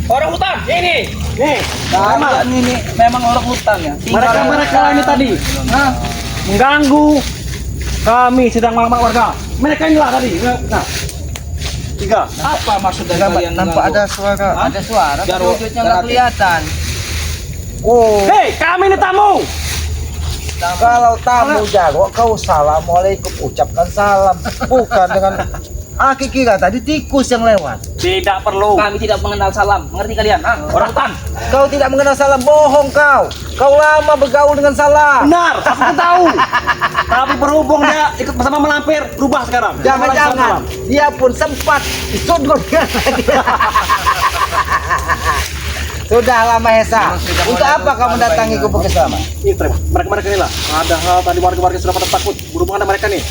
Orang hutan, ini. Nih, Kalian ini memang orang hutan ya. mereka ini tadi mengganggu kami sedang malam warga. Mereka inilah tadi. Nah, tiga. Apa maksud dari kalian? Nampak ada suara. Ada suara, tapi Garuk. wujudnya nggak kelihatan. Oh, Hei, kami ini tamu. kalau tamu jago kau assalamualaikum ucapkan salam, bukan dengan aki kira tadi tikus yang lewat. Tidak perlu. Kami tidak mengenal salam. Mengerti kalian? Orang hutan. Kau tidak mengenal salam, bohong kau. Kau lama bergaul dengan salam. Benar, aku tahu. Tapi berhubung dia ikut bersama melampir, berubah sekarang. Jangan-jangan dia pun sempat disodor dia. Sudahlah Mahesa. Untuk apa kau mendatangi gubuk Islam? Ini mereka inilah. Ada hal tadi warga-warga sudah pada takut. Berhubung ada mereka nih.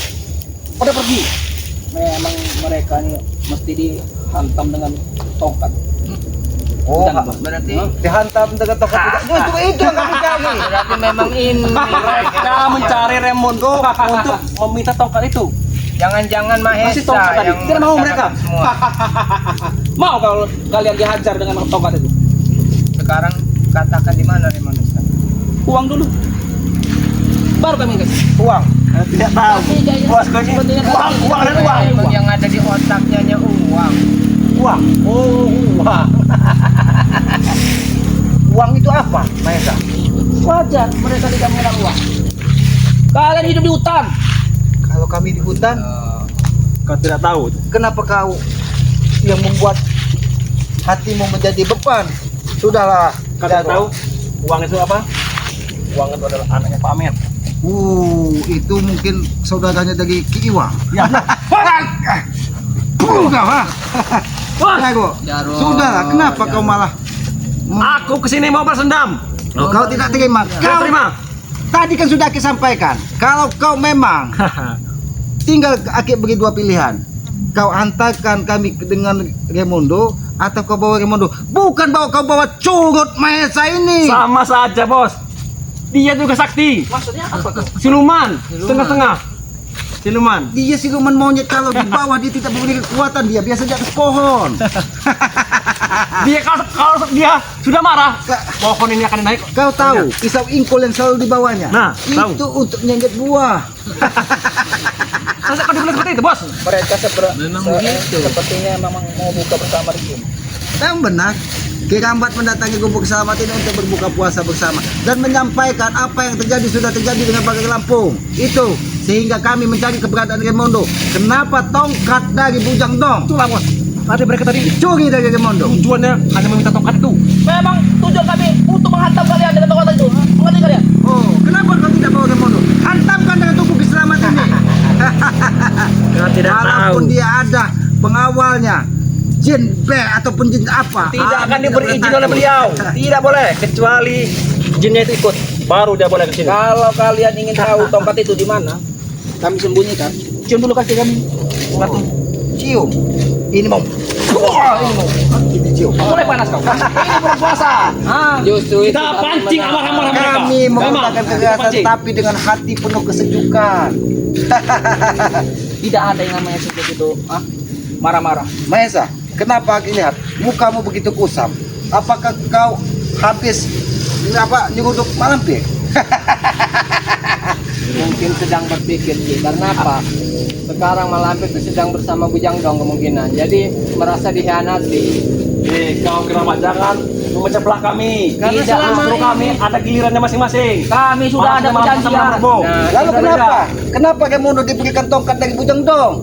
Pada pergi. Memang mereka ini mesti dihantam dengan tongkat. Oh, Berarti dihantam dengan tongkat tidak. Justru itu yang kami cari. berarti memang ini. Mereka mencari Raimondo untuk meminta tongkat itu. Jangan-jangan Masih Mahesa tongkat tadi. yang Tidak mau mereka. semua. Mau kalau kalian dihajar dengan tongkat itu? Sekarang katakan di mana Raimondo? Uang dulu. Baru kami kasih. Uang. Tidak tahu. Bos, uang dan uang. Memang yang ada di otaknya hanya uang. Uang. Oh, uang. Uang itu apa, Mahesa? Wajar mereka tidak mengenal uang. Kalian hidup di hutan. Kalau kami di hutan, Kau tidak tahu. kenapa kau yang membuat hatimu menjadi beban? Sudahlah, Kau tidak Jago. tahu. Uang itu apa? Uang itu adalah anaknya Pak Amir. Itu mungkin saudaranya dari Ki Iwang. Ya. Bukan, ha? Bos, Jago. Jaro. Sudahlah, kenapa kau malah aku kesini mau bersendam. kau tidak terima? Tidak Kau terima. tadi kan sudah Aki sampaikan, kalau kau memang tinggal Aki beri dua pilihan. Kau hantarkan kami dengan Raimondo atau kau bawa Raimondo. Bukan kau bawa curut Mahesa ini. Sama saja, Bos. Dia juga sakti. Maksudnya apa? Siluman, setengah-setengah. Siluman. Dia siluman monyet, kalau di bawah dia tidak memiliki kekuatan, dia biasa di atas pohon. Dia kalau dia sudah marah, pohon ini akan naik. Kau tahu pisau ingkul yang selalu dibawanya? Nah, tahu. itu untuk menyengat buah. Masa kau dibilang seperti itu, Bos? Mereka sepertinya memang mau buka bersama di sini. Yang benar, Ki Rambat mendatangi gubuk selamat ini untuk berbuka puasa bersama dan menyampaikan apa yang terjadi sudah terjadi dengan Bagai Lampung. Itu sehingga kami mencari keberadaan Raimondo. Kenapa tongkat dari Bujang Dong Itulah, Bos. Ada mereka tadi dicuri dari Raimondo? tujuannya hanya meminta tongkat itu. Memang tujuan kami untuk menghantam kalian dengan tongkat itu. Mengerti kalian? Oh, kenapa kau tidak bawa Raimondo? Hantamkan dengan tubuh selamat ini. Kau tidak Walaupun dia ada pengawalnya, jin B ataupun jin apa, Tidak akan kami diberi tidak izin boleh oleh beliau. Tidak boleh kecuali jinnya itu ikut. Baru dia boleh ke sini. Kalau kalian ingin tahu tongkat itu di mana, kami sembunyikan. Cium dulu kaki kami. takut. Cium. Ini mau. Wah, ini mau. Kita cium. Mulai panas kau. Ini bulan puasa. Justru itu Kita pancing amarah-amarah mereka. Kami menggunakan Memang, kekerasan pancing. tapi dengan hati penuh kesejukan. Tidak ada yang namanya seperti itu. Marah-marah. Mahesa, kenapa aku lihat mukamu begitu kusam? Apakah kau habis nyeruduk malampir? mungkin sedang berpikir Ki. Karena apa? Sekarang Malampir itu sedang bersama Bujang Dong kemungkinan. Jadi merasa dihianati. Kau Keramat jangan memecah belah kami. Karena Tidak, selama justru ini- kami ada gilirannya masing-masing. Kami sudah ada perjanjian. Nah, Lalu itu kenapa? Kenapa Raimondo diberikan tongkat dari Bujang Dong?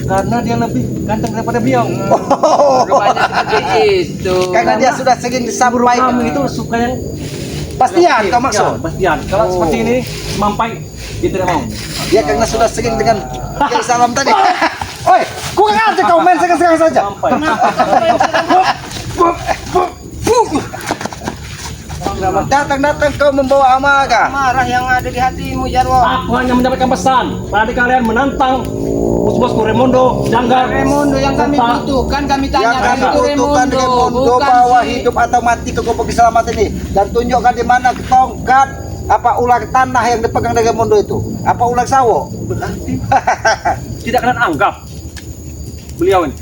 Karena dia lebih ganteng daripada beliau. rupanya seperti itu. Karena dia sudah sering Kami disampaikan. itu suka yang Pastian kau maksud? Ya, pastian. Kalau seperti ini mampai dia tidak mau. Ya karena sudah sering dengan Kiai Salam tadi. Oi, kurang aja kau main sekarang saja. Mampai. Datang-datang kau membawa amarah. Marah yang ada di hatimu Jarwo. Aku hanya menyampaikan pesan. Tadi kalian menantang bos-bosku Raimondo, Janggar. Raimondo yang kami serta- butuhkan, kami Yang tanyakan kami itu butuhkan Raimondo bukan bawa si- hidup atau mati ke gubuk selamat ini dan tunjukkan di mana tongkat apa ular tanah yang dipegang dari Raimondo itu. Apa ular sawo? Berarti tidak kalian anggap beliau ini.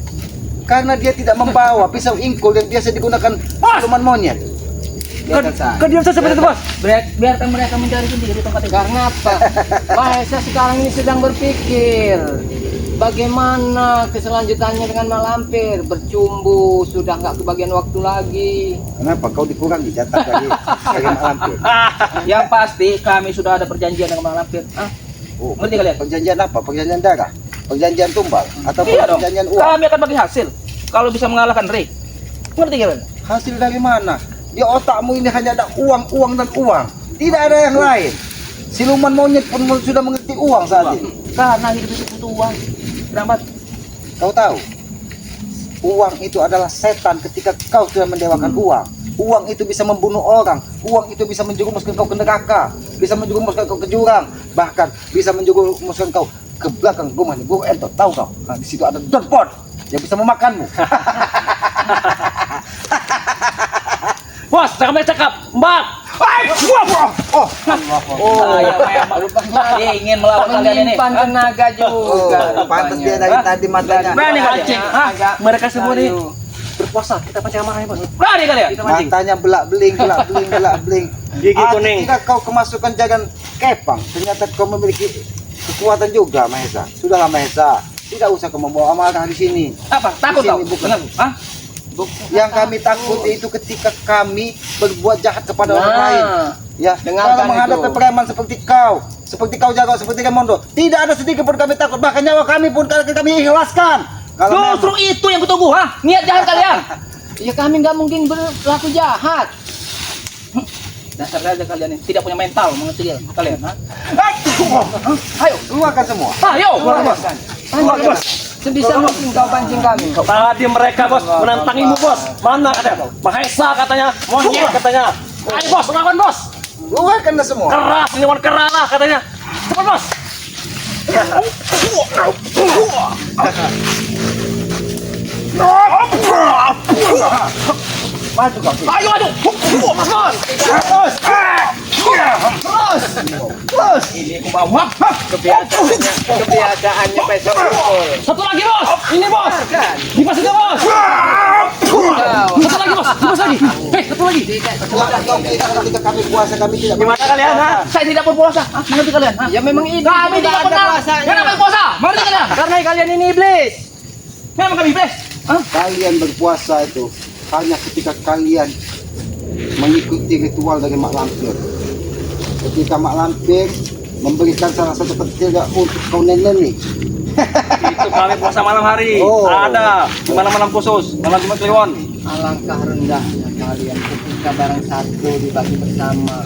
karena dia tidak membawa pisau ingkul yang biasa digunakan siluman monyet. Kediam saja seperti itu, Bos. Biarkan mereka mencari sendiri tempat itu. Karena apa? Mahesa sekarang ini sedang berpikir bagaimana keselanjutannya dengan Malampir. Bercumbu, sudah nggak kebagian waktu lagi. Kenapa kau dikurangi jatah lagi sebagai Malampir? Yang pasti kami sudah ada perjanjian dengan Malampir. Oh, Ngerti kalian? perjanjian apa? Perjanjian darah? Perjanjian tumbal? Atau Iya dong. perjanjian uang? Kami akan bagi hasil kalau bisa mengalahkan Ray. Ngerti kalian? Hasil dari mana? Di otakmu ini hanya ada uang, uang dan uang. Tidak ada yang lain. Siluman monyet pun sudah mengerti uang saat ini. Karena hidup itu butuh uang. Kenapa? Kau tahu? Uang itu adalah setan ketika kau sudah mendewakan uang. Uang itu bisa membunuh orang. Uang itu bisa menjerumuskan kau ke neraka. Bisa menjerumuskan kau ke jurang. Bahkan bisa menjerumuskan kau ke belakang rumah Guru Entot. Tahu kau? Nah, di situ ada Donpot yang bisa memakanmu. Bos, jangan main cakap. Mbak. Oh, Dia ingin melawan kalian ini. Menyimpan tenaga juga. pantas dia dari tadi matanya. Berani kalian? Hah? Mereka semua nih berpuasa. Kita pancing amarahnya, Bos. Berani kalian? Kita mancing. Matanya belak-beling. Gigi kuning. Ketika kau kemasukan jagan kepang, ternyata kau memiliki kekuatan juga, Mahesa. Sudahlah, Mahesa. Tidak usah kau membawa amarah di sini. Apa? Takut Di kau? sini bukan. Dengar? Hah? Yang kami takuti itu ketika kami berbuat jahat kepada orang lain. Ya, Dengarkan kalau menghadapi itu. preman seperti kau jago, seperti Remondo, tidak ada sedikit pun kami takut. Bahkan nyawa kami pun kami ikhlaskan. Kalau Justru itu yang kutunggu, ha? Niat jahat kalian. Ya kami nggak mungkin berlaku jahat. Dasar aja kalian ini tidak punya mental, mengerti kalian, ha? ayo keluarkan semua. Ayo, Keluarkan. Bos. Sebisa mungkin kau pancing kami. Tadi mereka, Bos, menantangimu, Bos. Mana katanya? Mahesa katanya, monyet katanya. Ayo, Bos, lawan, Bos. Keluarkanlah semua. Keras, ini wan kerala katanya. Cepat, Bos. Maju kau. Ayo, Bos. Terus. ini pembawa. Kebiasaannya besok pukul. Satu lagi, Bos. Ini, Bos. Di pas itu, Bos. Satu lagi, Bos. Di pas lagi. Satu lagi. Keluarkan kau kita ketika kami puasa kami tidak. Gimana kalian, ha? Saya tidak berpuasa. Ah, mengerti kalian? Ha? Ya memang ini Kami tidak pernah. puasanya. Kenapa puasa? Mengerti kalian? Karena kalian ini iblis. Memang kami iblis. Kalian berpuasa itu hanya ketika kalian mengikuti ritual dari Mak Lampir. Ketika Mak Lampir memberikan salah satu ketiga untuk kau neneni. Itu kami puasa malam hari. Oh. Ada di malam-malam khusus, malam Jumat Kliwon. Alangkah rendahnya kalian ketika barang satu dibagi bersama.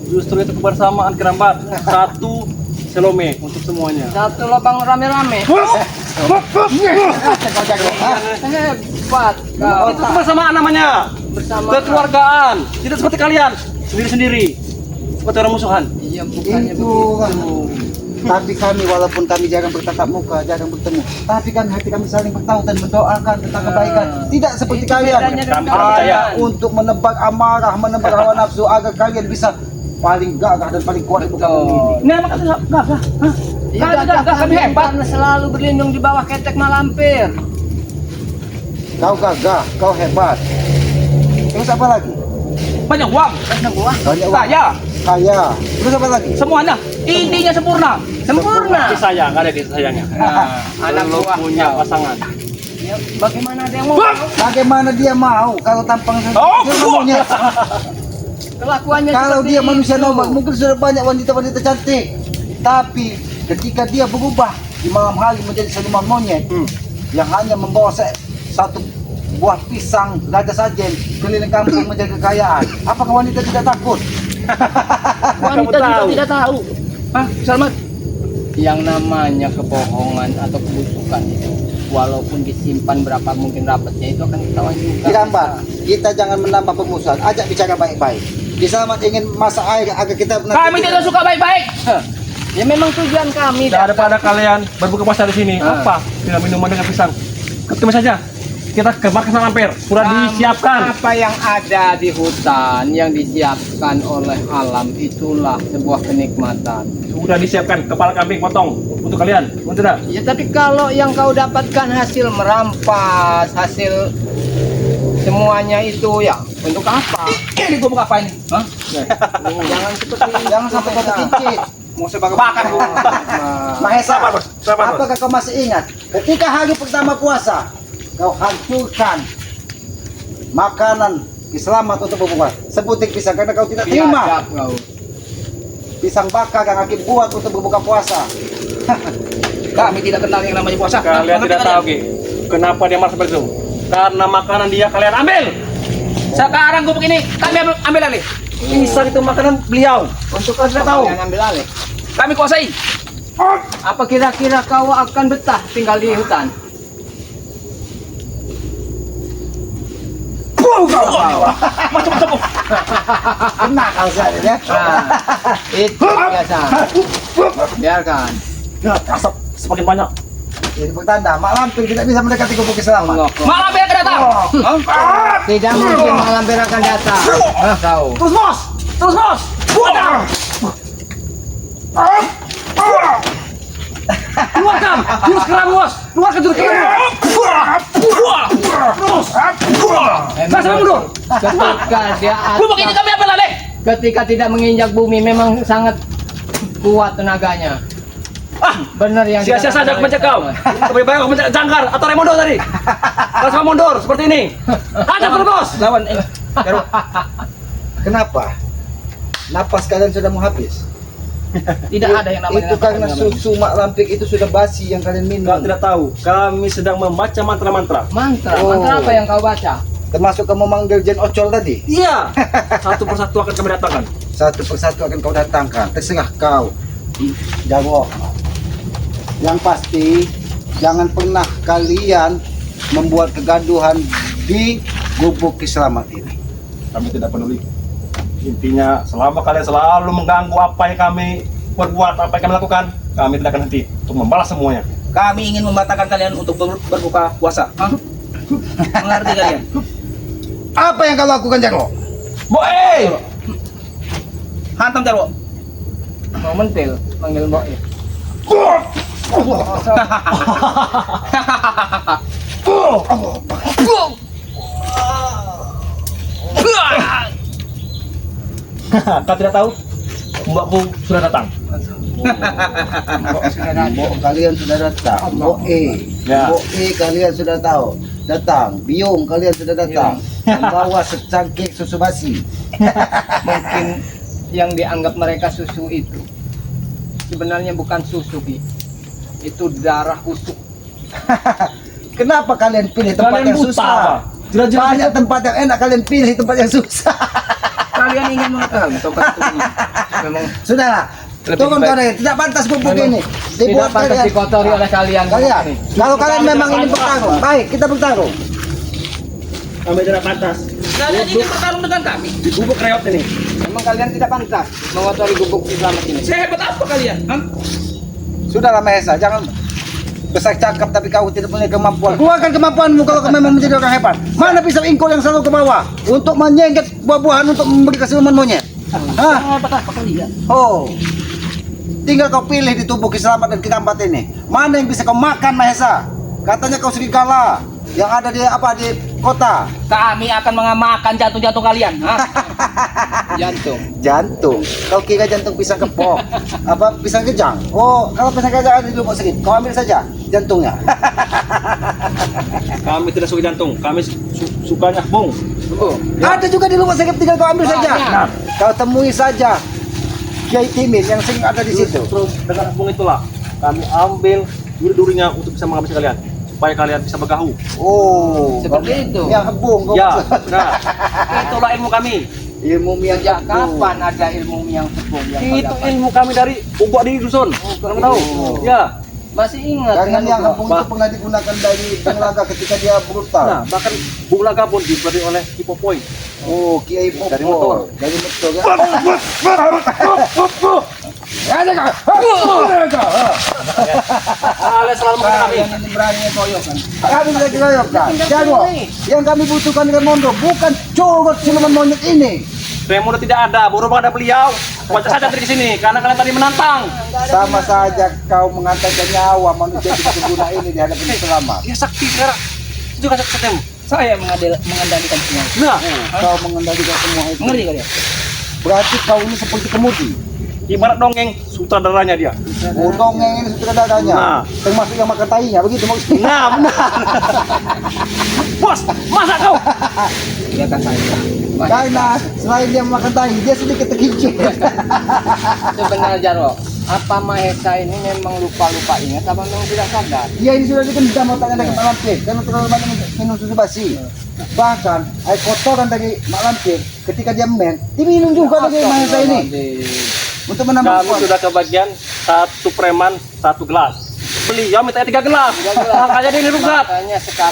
Justru itu kebersamaan Kerambat. Satu selome untuk semuanya. Satu lubang rame-rame. Hebat kau. Itu kebersamaan namanya. Bersama. Kekeluargaan. Tidak seperti kalian sendiri-sendiri. Seperti orang musuhan. Iya bukannya Itu begitu. tapi kami walaupun kami jarang bertatap muka, jarang bertemu, tapi kan hati kami saling bertahu dan mendoakan tentang kebaikan. Tidak seperti Itu kalian. bedanya dengan Kami percaya. kalian. Untuk menebak amarah, menebak hawa nafsu agar kalian bisa paling gagah dan paling kuat di muka bumi ini. Ini emang kata gagah. Hah? Iya Kami gagah kami kalian hebat. karena selalu berlindung di bawah ketek Malampir. Kau gagah, kau hebat. Terus apa lagi? Banyak uang. Banyak uang. Kaya. Kaya. Terus apa lagi? Semuanya. Intinya sempurna. Sempurna. Kasih sayang, ada kasih sayangnya. Nah, anak Belum buah punya kau. pasangan. Ya, bagaimana ada yang mau? Bagaimana dia mau kalau tampang Oh, monyet? Kelakuannya Kalau seperti dia manusia itu. normal, mungkin sudah banyak wanita-wanita cantik. Tapi ketika dia berubah di malam hari menjadi siluman monyet yang hanya membawa satu buah pisang raja sajen keliling kampung menjaga kekayaan, apakah wanita tidak takut? Wanita juga tidak tahu. Hah? Selamat. Yang namanya kebohongan atau kebusukan itu walaupun disimpan berapa mungkin rapatnya itu akan ketahuan juga. Dirambat, kita jangan menambah permusuhan, ajak bicara baik-baik. Di Selamat ingin masak air agar kita Kami tidak suka baik-baik. Ya memang tujuan kami Daripada kalian berbuka puasa di sini, apa? Tidak minuman dengan pisang. Ketemu saja. kita ke markas Malampir. Sudah disiapkan. Apa yang ada di hutan yang disiapkan oleh alam itulah sebuah kenikmatan. Sudah disiapkan kepala kambing potong untuk kalian. Betul tidak? Ya tapi kalau yang kau dapatkan hasil merampas, hasil semuanya itu ya untuk apa? Ini gua buka apa ini? Hah? Jangan seperti Jangan sampai kau terkincit. Mau saya bakar gua. Mahesa, Sabar, sabar. apakah kau masih ingat ketika hari pertama puasa kau hancurkan makanan selamat untuk berbuka sebutir pisang karena kau tidak terima biadab kau. pisang bakar yang Aki buat untuk berbuka puasa. Kami tidak kenal yang namanya puasa. Kalian Mengerti tidak tahu, Ki. Kenapa dia marah seperti itu? Karena makanan dia kalian ambil. Sekarang gua begini, kami ambil alih. Pisang itu makanan beliau. Untuk kalian tidak tahu. Yang ambil alih. Kami kuasai. Apa kira-kira kau akan betah tinggal di hutan? Kena kau saja ya. Nah, itu biasa. Biarkan. Asap semakin banyak. Ini pertanda Mak Lampir tidak bisa mendekati gubuk selamat. Malam ya datang. Tidak mungkin Malampir akan datang. Kau. Terus bos, terus bos. Keluarkan, jurus keram bos. Keluarkan jurus keram. Terus. Saya sampai mundur. Ketika dia Gua begini kami ambil alih. ketika tidak menginjak bumi memang sangat kuat tenaganya. Benar yang Sia-sia saja aku mencegah kau. Lebih baik aku mencegah Jangkar atau Raimundo tadi. Kalau sama mundur seperti ini. Hadap terus bos. Lawan Kenapa? Napas kalian sudah mau habis. tidak ada yang namanya Itu karena susu Mak Lampir itu sudah basi yang kalian minum. Kau tidak tahu, kami sedang membaca mantra-mantra. Mantra, Oh. mantra apa yang kau baca? Termasuk kamu memanggil Jen Ocol tadi. Iya. Satu persatu akan kami datangkan. Satu persatu akan kau datangkan. Terserah kau. Jago. Yang pasti jangan pernah kalian membuat kegaduhan di gubuk Kiselamat ini. Kami tidak peduli. Intinya selama kalian selalu mengganggu apa yang kami perbuat, apa yang kami lakukan, kami tidak akan henti untuk membalas semuanya. Kami ingin membatalkan kalian untuk berbuka puasa. Hah? Mengerti kalian? Apa yang kau lakukan, Jago? Boy! Hantam Jarwo. Mau mentil, manggil mbok ya. Kau tidak tahu? Mbakku sudah datang. Mbok kalian sudah datang. Mbok Ya. Mbok kalian sudah tahu. Datang. Biung kalian sudah datang. Membawa secangkir susu basi. Mungkin yang dianggap mereka susu itu sebenarnya bukan susu, Ki. Itu darah busuk. Kenapa kalian pilih tempat Kalian yang buta susah? apa? Jelas-jelas Banyak tempat yang enak, kalian pilih tempat yang susah. Kalian ingin mengetahui tempat itu ini. Memang Sudahlah. Lebih Turun baik. kalian, tidak pantas gubuk Memang ini. Tidak Dibuat pantas kalian. dikotori oleh kalian. Kalian, kalau kalian Kami memang tidak ingin pantas. bertarung, baik kita bertarung. Kami tidak pantas. kalian ingin bertarung dengan kami. Di gubuk reot ini. Memang kalian tidak pantas mengotori gubuk selamat ini. Sehebat apa kalian? Hah? Sudahlah Mahesa, jangan besar cakap tapi kau tidak punya kemampuan. Keluarkan kemampuanmu kalau kau memang menjadi orang hebat. Mana pisau ingkol yang selalu ke bawah untuk menyengket buah-buahan untuk memberi kesiluman monyet? Hah? Sehebat apa kalian? Oh, tinggal kau pilih di tubuh Kiselamat dan Kirambat ini. Mana yang bisa kau makan Mahesa? Katanya kau serigala yang ada di kota. Kami akan mengamalkan jantung-jantung kalian. Hah? Jantung. Jantung. Kau kira jantung pisang kepok? Apa pisang kejang? Oh, kalau pisang kejang ada di lubuk sedikit. Kau ambil saja jantungnya. Kami tidak suka jantung. Kami sukanya bong. Oh, Ada juga di lubuk sedikit, tinggal kau ambil saja. Banyak. Kau temui saja Kiai Timin yang sering ada di situ. Terus dengan bong itulah kami ambil duri-durinya untuk bisa menghabisi kalian. Supaya kalian bisa bergahu. Oh, Seperti itu. Yang hebung kau Ya, maksud. nah, itulah ilmu kami. Ilmu yang Sejak kapan ada ilmu yang sebum yang kau Itu dapat? ilmu kami dari ubah di dusun. Kamu tahu? Ya. Masih ingat Jangan yang itu? hebung itu pernah digunakan dari Banglaga ketika dia brutal. Nah, bahkan Bulaga pun diberi oleh Kipopoi. Oh, Kiai Popo. Dari motor. Dari motor ya. Kalian selalu menghina kami. Kalian ini berani koyok kan. Kami tidak dikeroyokan. Jago. Yang kami butuhkan Raimondo bukan curut siluman monyet ini. Raimondo tidak ada, berhubung ada beliau. Baca saja dari sini, karena kalian tadi menantang. Sama saja kau mengantarkan nyawa manusia di guna ini di hadapan selamat. Dia sakti sekarang. Itu kan saktimu. Saya mengendalikan semua. Nah, Kau mengendalikan semua itu. Mengerti kalian? Berarti kau ini seperti kemudi. ibarat dongeng sutradaranya dia. Oh, dongeng ini sutradaranya. Nah. Termasuk yang makan tainya, begitu maksudnya. Nah, benar. Bos, masa kau? Dia kan saya. Karena selain dia makan tai, dia sedikit terkincir. Sebenarnya Jarwo, apa Mahesa ini memang lupa-lupa ingat apa memang tidak sadar? Dia ini sudah dikendam otaknya dari Mak Lampir karena terlalu banyak minum susu basi. Bahkan air kotoran dari Mak Lampir ketika dia diminum juga dari Mahesa ini untuk menambah Kami kuat. sudah kebagian satu preman, satu gelas. Beliau minta 3 gelas. Makanya dia rugat.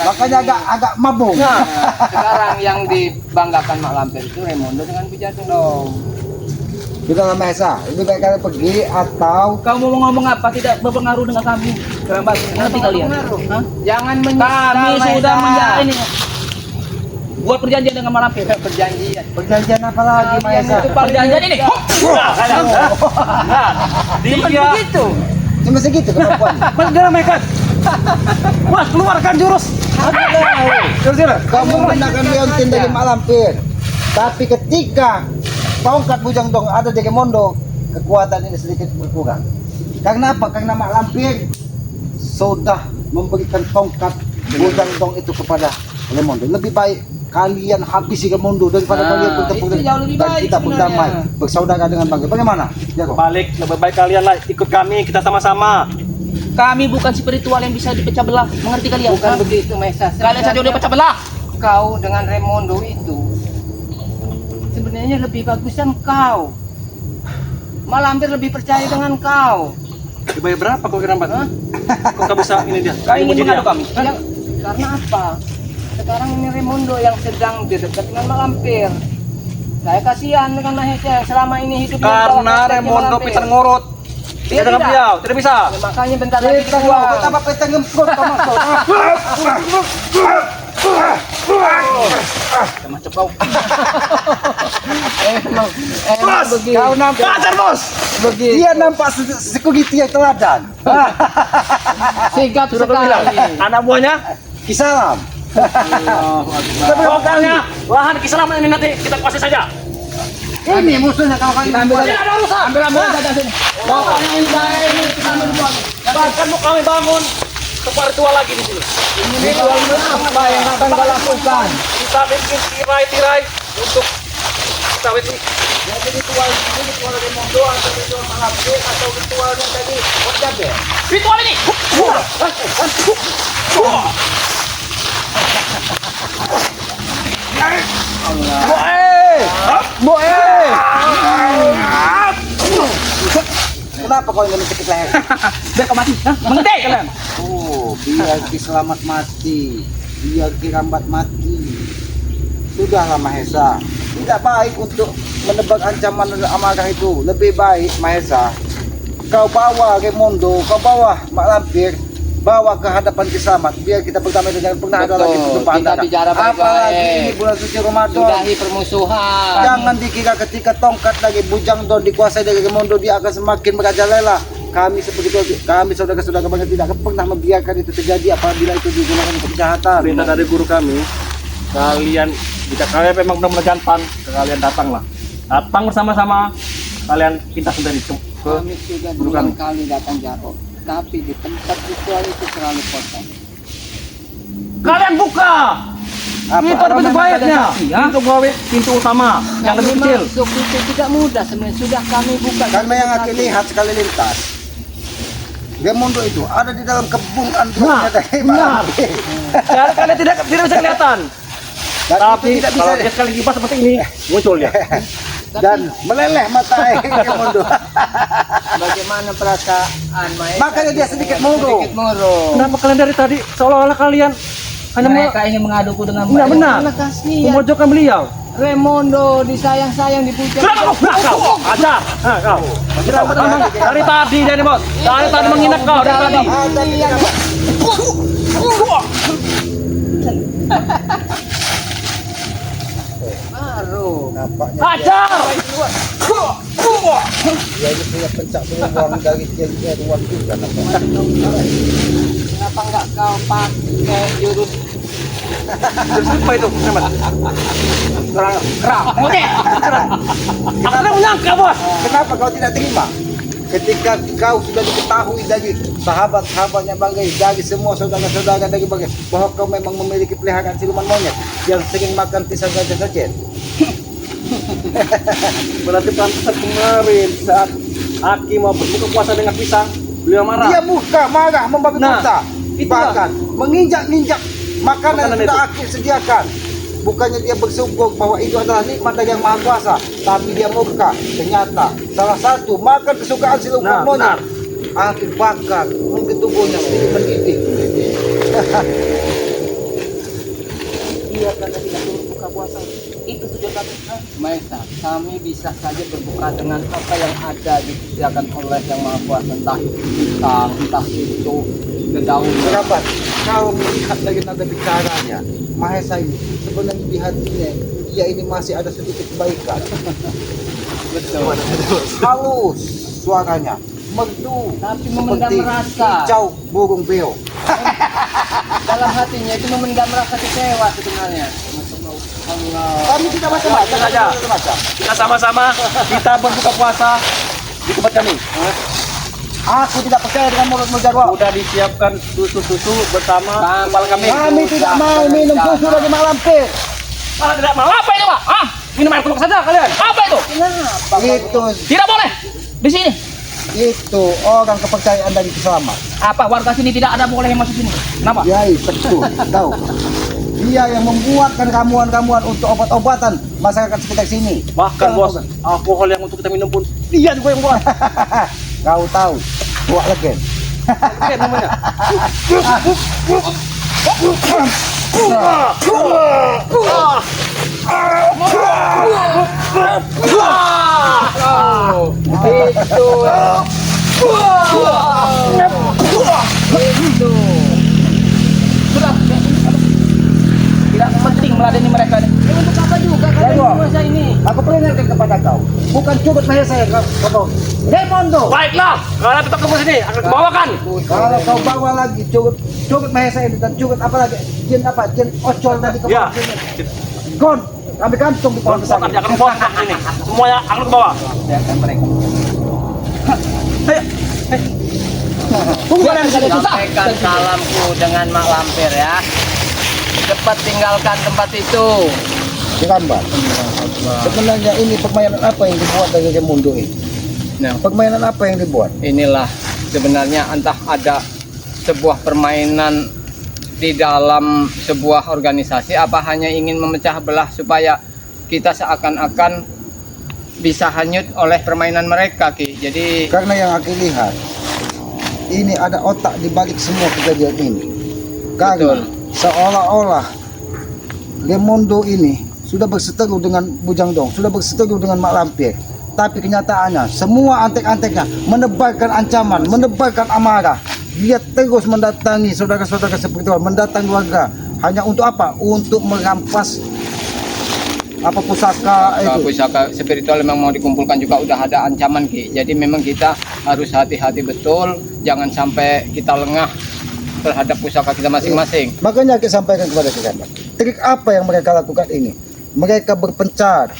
Makanya agak mabung. Nah, sekarang yang dibanggakan Mak Lampir itu Raimondo dengan Wijayanto. Kita sama Mahesa, lebih baik kalian pergi atau Kamu mau ngomong apa tidak berpengaruh dengan kami. Kerambat, nanti kalian. Hah? Jangan menyesal Kami sudah Mahesa. ini. Buat perjanjian dengan Malampir. Perjanjian. perjanjian apa lagi Mahesa? itu Perjanjian ini. Nah, dia Begitu. Cuma segitu kemampuan. mendalam mereka. Wah, keluarkan jurus. Jurus. Kamu menggunakan leontin dari Mak Lampir. Tapi ketika tongkat Bujang Dong ada di Raimondo, kekuatan ini sedikit berkurang. Karena apa? Karena Mak Lampir sudah memberikan tongkat Bujang Dong itu kepada Raimondo. Lebih baik kalian habisi Raimondo daripada Nah, kalian bertempur itu jauh lebih dan baik kita sebenarnya. berdamai bersaudara dengan bangga. Bagaimana? Jago. Balik, lebih baik kalian lah ikut kami, kita sama-sama. Kami bukan spiritual yang bisa dipecah belah. Mengerti kalian? Bukan Hah? begitu Mahesa. Kalian saja udah pecah belah. Kau dengan Raimondo itu sebenarnya lebih bagusan kau. Mak Lampir lebih percaya dengan kau. Dibayar berapa kau kira Mbak? Hah? Kok kau bisa ini dia? Kau ingin muji dia? mengadu kami? Ya, karena apa? Sekarang ini Raimondo yang sedang dekat dengan Mak Lampir. Saya kasihan dengan Mahesa yang selama ini hidup di bawah Karena kaki Raimondo Mak Lampir. pintar ngurut. Dia Dia dengan tidak. beliau, tidak bisa. Ya, makanya bentar lagi Kita dibuang. mau betapa petang gemprot kau masuk. Macam kau. Emang Bos, begitu. Kau nampak Ajar bos. Begitu. dia nampak sekutu yang teladan. Sigap Sudah bilang, sekali. anak buahnya. Kisalam. Pokoknya lahan keselamatan ini nanti kita kuasai saja. Ini musuhnya kau kan. Ambil Tidak ada urusan. ambil saja sini. Pokoknya ini baik ini kita ambil buang. Bahkan mau kami bangun tempat ritual lagi di sini. Ritual apa yang akan kau lakukan? Kita bikin tirai-tirai untuk kita ini. Jadi ritual ini ritual Raimondo atau ritual Mak Lampir atau ritual yang tadi Wajabe. Ritual ini. Kenapa kau ingin mencekik leher? Biar kau mati. Hah? Mengerti kalian? Oh, biar Ki Selamat mati, biar Ki Rambat mati. Sudahlah Mahesa, tidak baik untuk menebak ancaman dan amarah itu. Lebih baik Mahesa, kau bawa Raimondo, kau bawa Mak Lampir, bawa ke hadapan Ki Selamat, biar kita berdamai dan jangan pernah ada Betul, lagi pertumpahan kita darah. bicara baik-baik. Apalagi ini bulan suci Ramadan. Sudahi permusuhan. Jangan dikira ketika tongkat dari Bujang Don dikuasai dari Raimondo dia akan semakin merajalela. Kami seperti itu, kami saudara-saudara bangga tidak akan pernah membiarkan itu terjadi apabila itu digunakan untuk kejahatan. Perintah dari guru kami, kalian jika kalian memang benar-benar jantan, kalian datanglah. Datang bersama-sama, kalian pindah sendiri ke Kami sudah guru berulang kami. kali datang Jarwo, tapi di tempat ritual itu terlalu kosong. Kalian buka. Itu ada pintu baiknya. Pintu gawe, pintu utama yang lebih Kami kecil. masuk itu tidak mudah sebenarnya, sudah kami buka. Karena yang aku lihat sekali lintas, Raimondo itu ada di dalam kebun antrumnya dari Mak benar. Lampir. Jadi kalian tidak bisa kelihatan. Dan Tapi itu tidak bisa kalau dia sekali gibah seperti ini, muncul dia. dan meleleh mata air Raimondo. Bagaimana perasaan Mahesa? Makanya dia sedikit murung. Sedikit murung. Kenapa kalian dari tadi seolah-olah kalian hanya Mereka ingin mengaduku dengan Enggak benar. Terima kasih ya. memojokkan beliau? Raimondo disayang-sayang dipuja. Sudah kau, aja. Kau. Dari tadi dari bos. Dari tadi menginap kau dari tadi. Baru. Nampaknya Ajar. dia ini punya pencak peluang dari dia ruang juga nampaknya. Kenapa enggak kau pakai jurus Terus apa itu? Kerang. Oke. Aku tidak menyangka bos. Kenapa kau tidak terima? Ketika kau sudah diketahui dari sahabat-sahabatnya Bang Gai, dari semua saudara-saudara dari Bang Gai, bahwa kau memang memiliki peliharaan siluman monyet yang sering makan pisang gajah saja. Berarti pantesan kemarin saat Aki mau berbuka puasa dengan pisang, beliau marah. Dia marah membabi Nah, buta, itulah. bahkan menginjak-injak makanan yang Makanan sudah itu. Aki sediakan. Bukannya dia bersyukur bahwa itu adalah nikmat dari Yang Maha Kuasa, tapi dia murka. Ternyata salah satu makan kesukaan siluman Nah, monyet. Aki bakar, mungkin tubuhnya sedikit mendidih. Iya karena tidak turut buka puasa. Itu tujuan kami. Maesa, kami bisa saja berbuka dengan apa yang ada disediakan oleh Yang Maha Kuasa, entah itu pisang, entah itu dedaunan. Kerabat, kau melihat dari nada bicaranya, Mahesa ini sebenarnya di hatinya dia ini masih ada sedikit kebaikan. Betul. Halus suaranya, merdu, Tapi memendam seperti rasa. hijau burung beo. Dalam hatinya itu memendam rasa kecewa sebenarnya. Allah. Kami tidak macam-macam, Tenang saja. kami tidak macam. Kita sama-sama kita berbuka puasa di tempat kami. Aku tidak percaya dengan mulutmu Jarwo. Sudah disiapkan susu-susu bersama kepala kami. Kami tidak mau minum susu dari Mak Lampir. Ah, tidak mau apa itu pak? Ah, minum air kuluk saja kalian. Apa itu? Kenapa? Itu Tidak boleh di sini. orang kepercayaan dari Kiselamat. Apa warga sini tidak ada boleh yang masuk sini? Kenapa? Yai, betul. Tahu. Dia yang membuatkan ramuan-ramuan untuk obat-obatan masyarakat sekitar sini. Bahkan bos, alkohol yang untuk kita minum pun dia juga yang buat. Kau tahu, buat legen. Oke namanya. Oh, itu. Itu. Sudah. Tidak penting meladeni mereka nih. Untuk apa juga kalian Jarwo. puasa ini? Aku peringatkan kepada kau, bukan cukup saya kau. Raimondo, Baiklah, kalian tetap tunggu sini. Akan kebawakan. kalau kau bawa lagi cukup Mahesa ini dan cukup apa lagi? Jin ocol tadi kau Ya. bawa sini. Gon, kami kantung di pohon besar. Dia akan bawa ke sini. Semuanya akan ke bawah. Biarkan mereka. Ayo. Tunggu kalian di sini. Sampaikan salamku dengan Mak Lampir ya. Cepat tinggalkan tempat itu. Dirambat. Sebenarnya ini permainan apa yang dibuat dari Raimundo ini? Nah, Permainan apa yang dibuat? inilah sebenarnya entah ada sebuah permainan di dalam sebuah organisasi apa hanya ingin memecah belah supaya kita seakan-akan bisa hanyut oleh permainan mereka Ki. Jadi Karena yang aku lihat, ini ada otak di balik semua kejadian ini. Karena seolah-olah Raimundo ini sudah berseteru dengan Bujang Dong, sudah berseteru dengan Mak Lampir. Tapi kenyataannya semua antek-anteknya menebarkan ancaman, menebarkan amarah. Dia terus mendatangi saudara-saudara spiritual, mendatangi warga. Hanya untuk apa? Untuk merampas apa pusaka itu. pusaka spiritual memang mau dikumpulkan juga udah ada ancaman Ki. Jadi memang kita harus hati-hati betul, jangan sampai kita lengah terhadap pusaka kita masing-masing. Makanya kita sampaikan kepada kita, trik apa yang mereka lakukan ini? Mereka berpencar,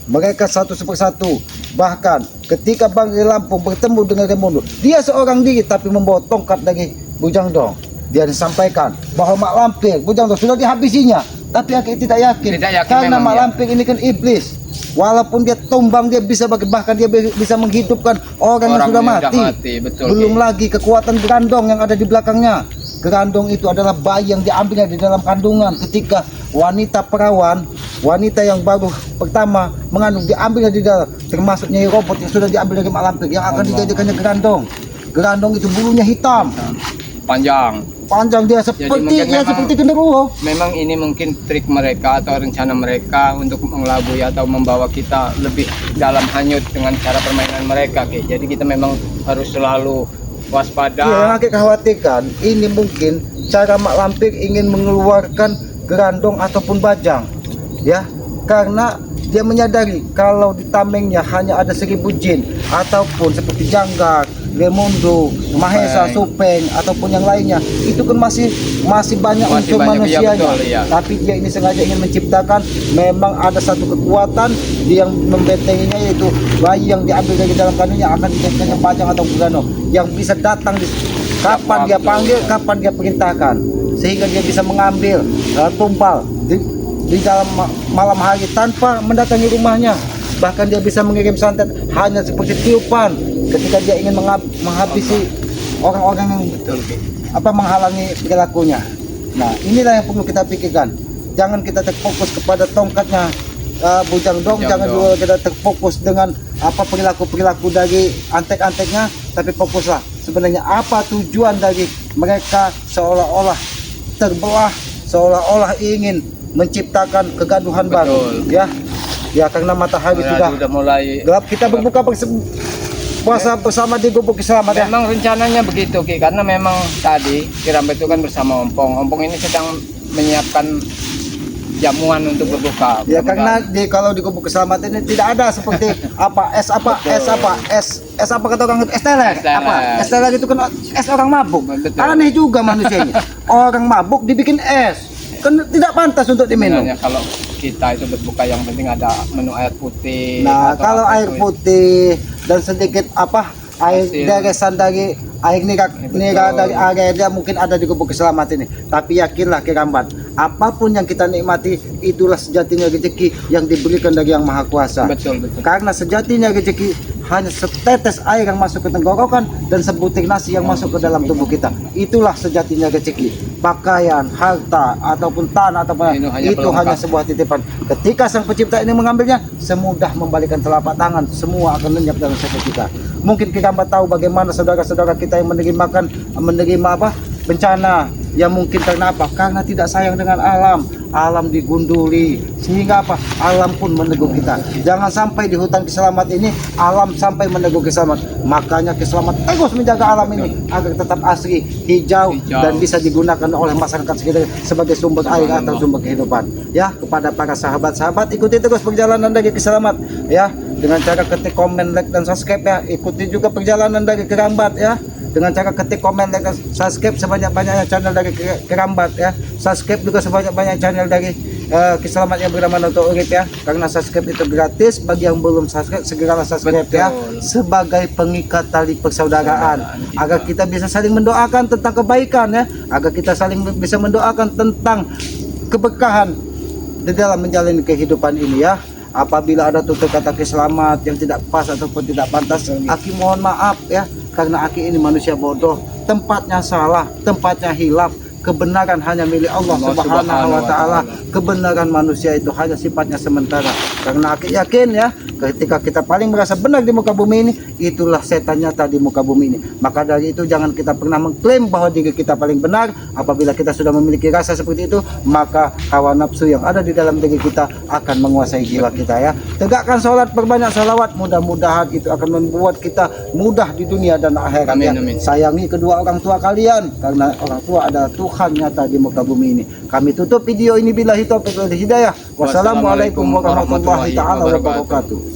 mereka satu persatu. Bahkan ketika Bang Gai Lampung bertemu dengan Raimundo, dia seorang diri tapi membawa tongkat dari Bujang Dong. Dia disampaikan bahwa Mak Lampir, Bujang Dong sudah dihabisinya. Tapi aku tidak yakin, Tidak yakin karena memang Mak ya. Lampir ini kan iblis. Walaupun dia tumbang, dia bisa bahkan dia bisa menghidupkan orang yang sudah mati. Betul. Belum Ki. lagi kekuatan gerandong yang ada di belakangnya. Gerandong itu adalah bayi yang diambilnya di dalam kandungan ketika wanita perawan, wanita yang baru pertama mengandung diambilnya di dalam, termasuk Nyai Robot yang sudah diambil dari Mak Lampir yang akan dijadikannya gerandong. Gerandong itu bulunya hitam. Panjang. panjang dia mungkin seperti genderuwo. Memang ini mungkin trik mereka atau rencana mereka untuk mengelabui atau membawa kita lebih dalam hanyut dengan cara permainan mereka, Ki. Jadi kita memang harus selalu waspada. Yang Aki khawatirkan ini mungkin cara Mak Lampir ingin mengeluarkan gerandong ataupun bajang, ya, karena dia menyadari kalau di tamengnya hanya ada 1000 jin ataupun seperti Janggar, Remondo, Mahesa, Supeng ataupun yang lainnya, itu kan masih banyak unsur manusianya. Betul, ya. Tapi dia ini sengaja ingin menciptakan memang ada satu kekuatan yang membentenginya, yaitu bayi yang diambil dari dalam kandungnya akan dijadikan bajang atau gerandong yang bisa datang di kapan dia panggil, kapan dia perintahkan, sehingga dia bisa mengambil tumpal di dalam malam hari tanpa mendatangi rumahnya. Bahkan dia bisa mengirim santet hanya seperti tiupan ketika dia ingin menghabisi orang-orang yang menghalangi perilakunya. Nah, inilah yang perlu kita pikirkan. Jangan kita terfokus kepada tongkatnya Bujang Dong, jangan juga kita terfokus dengan perilaku-perilaku dari antek-anteknya, tapi fokuslah sebenarnya apa tujuan dari mereka seolah-olah terbelah, seolah-olah ingin menciptakan kegaduhan baru, ya karena matahari sudah mulai gelap. Kita berbuka puasa bersama di Gubuk Selamat, ya. Memang rencananya begitu, Ki, karena memang tadi Kirambat itu kan bersama Ompong. Ompong ini sedang menyiapkan jamuan untuk berbuka. Ya, karena kalau di Gubuk Keselamatan ini tidak ada seperti es apa kata orang, es teler. Es teler itu kan es orang mabuk. Betul. Aneh juga manusianya. Orang mabuk dibikin es. Kan tidak pantas untuk diminum. Sebenarnya kalau kita itu berbuka yang penting ada menu air putih. Nah, atau kalau air itu. putih dan sedikit air deresan dari air nira dari area dia mungkin ada di Gubuk Keselamatan ini. Tapi yakinlah Kirambat, apapun yang kita nikmati itulah sejatinya rezeki yang diberikan dari Yang Maha Kuasa. Betul. Karena sejatinya rezeki hanya setetes air yang masuk ke tenggorokan dan sebutir nasi yang masuk ke dalam tubuh kita. Itulah sejatinya rezeki. Pakaian, harta ataupun tanah ataupun itu hanya sebuah titipan. Ketika Sang Pencipta ini mengambilnya, semudah membalikan telapak tangan, semua akan lenyap dalam seketika. Mungkin kita tahu bagaimana saudara-saudara kita yang menerima bencana yang mungkin karena karena tidak sayang dengan alam digunduli, sehingga alam pun menegur kita. Jangan sampai di hutan Keselamat ini alam sampai menegur Keselamat. Makanya Keselamat terus menjaga alam ini agar tetap asri, hijau dan bisa digunakan oleh masyarakat sekitar sebagai sumber air atau sumber kehidupan. Ya, kepada para sahabat-sahabat, ikuti terus perjalanan dari Keselamat, ya, dengan cara ketik komen, like dan subscribe, ya. Ikuti juga perjalanan dari Kirambat, ya, dengan cara ketik komen, like dan subscribe sebanyak-banyaknya channel dari Kirambat, ya. Subscribe juga sebanyak-banyak channel dari Keselamat yang bernama Noto Urip, ya, karena subscribe itu gratis. Bagi yang belum subscribe, segeralah subscribe, ya, sebagai pengikat tali persaudaraan, agar kita bisa saling mendoakan tentang kebaikan, ya, agar kita saling bisa mendoakan tentang keberkahan di dalam menjalani kehidupan ini, ya. Apabila ada tutur kata Keselamat yang tidak pas ataupun tidak pantas, Aki mohon maaf, ya, karena Aki ini manusia bodoh, tempatnya salah, tempatnya hilaf. Kebenaran hanya milik Allah Subhanahu wa Ta'ala. Kebenaran manusia itu hanya sifatnya sementara. Karena Aki yakin, ya, ketika kita paling merasa benar di muka bumi ini, itulah setan nyata di muka bumi ini. Maka dari itu jangan kita pernah mengklaim bahwa diri kita paling benar. Apabila kita sudah memiliki rasa seperti itu, maka hawa nafsu yang ada di dalam diri kita akan menguasai jiwa kita, ya. Tegakkan sholat, perbanyak sholawat, mudah-mudahan itu akan membuat kita mudah di dunia dan akhirat. Amin, Ya. amin. Sayangi kedua orang tua kalian, karena orang tua adalah Tuhan nyata di muka bumi ini. Kami tutup video ini billahi taufiq wal hidayah. Wassalamualaikum warahmatullahi taala wabarakatuh.